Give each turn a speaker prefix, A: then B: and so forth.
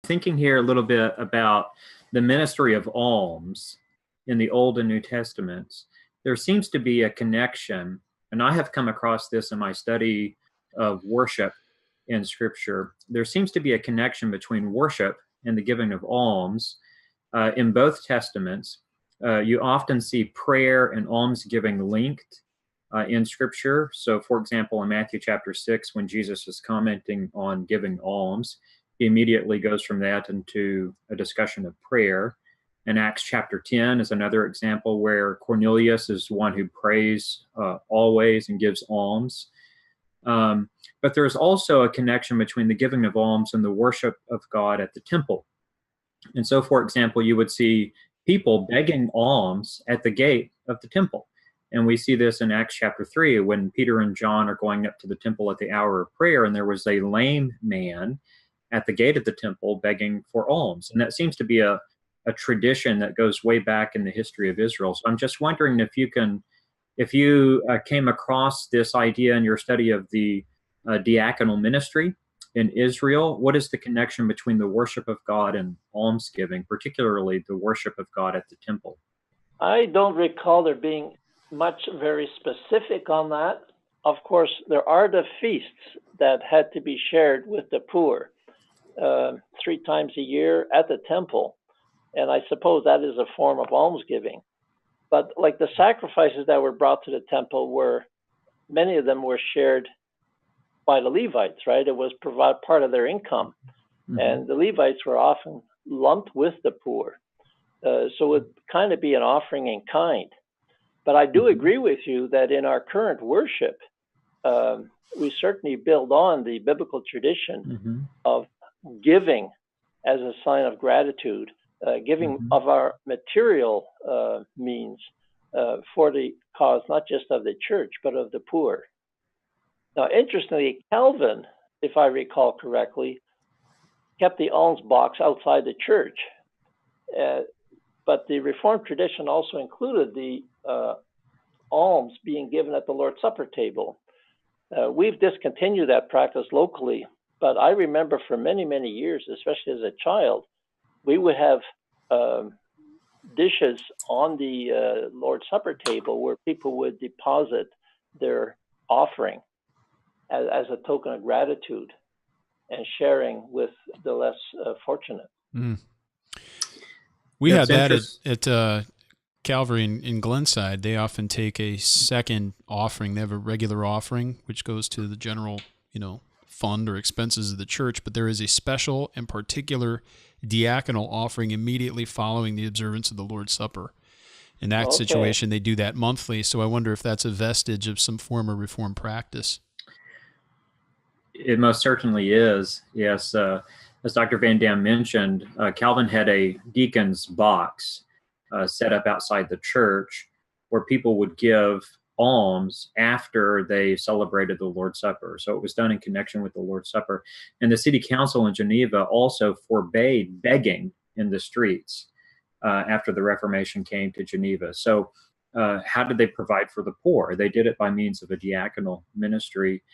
A: thinking here a little bit about the ministry of alms in the Old and New Testaments. There seems to be a connection, and I have come across this in my study of worship in Scripture. There seems to be a connection between worship and the giving of alms in both Testaments. You often see prayer and almsgiving linked in Scripture. So, for example, in Matthew chapter 6, when Jesus is commenting on giving alms, he immediately goes from that into a discussion of prayer. And Acts chapter 10 is another example where Cornelius is one who prays always and gives alms. But there's also a connection between the giving of alms and the worship of God at the temple. And so, for example, you would see people begging alms at the gate of the temple. And we see this in Acts chapter 3 when Peter and John are going up to the temple at the hour of prayer, and there was a lame man at the gate of the temple begging for alms. And that seems to be a tradition that goes way back in the history of Israel. So I'm just wondering if you came across this idea in your study of the diaconal ministry in Israel. What is the connection between the worship of God and almsgiving, particularly the worship of God at the temple?
B: I don't recall there being much very specific on that. Of course, there are the feasts that had to be shared with the poor 3 times a year at the temple. And I suppose that is a form of almsgiving. But like the sacrifices that were brought to the temple many of them were shared by the Levites, right? It was part of their income. Mm-hmm. And the Levites were often lumped with the poor. So it would kind of be an offering in kind. But I do agree with you that in our current worship, we certainly build on the biblical tradition of giving as a sign of gratitude, giving of our material means for the cause, not just of the church, but of the poor. Now, interestingly, Calvin, if I recall correctly, kept the alms box outside the church. But the Reformed tradition also included the alms being given at the Lord's Supper table. We've discontinued that practice locally, but I remember for many, many years, especially as a child, we would have dishes on the Lord's Supper table where people would deposit their offering as a token of gratitude and sharing with the less fortunate.
C: Mm. We had that at Calvary in Glenside. They often take a second offering. They have a regular offering, which goes to the general, fund or expenses of the church, but there is a special and particular diaconal offering immediately following the observance of the Lord's Supper. In that situation, they do that monthly, so I wonder if that's a vestige of some form of Reformed practice.
A: It most certainly is, yes. As Dr. Van Dam mentioned, Calvin had a deacon's box set up outside the church where people would give alms after they celebrated the Lord's Supper. So it was done in connection with the Lord's Supper. And the city council in Geneva also forbade begging in the streets after the Reformation came to Geneva. So how did they provide for the poor? They did it by means of a diaconal ministry.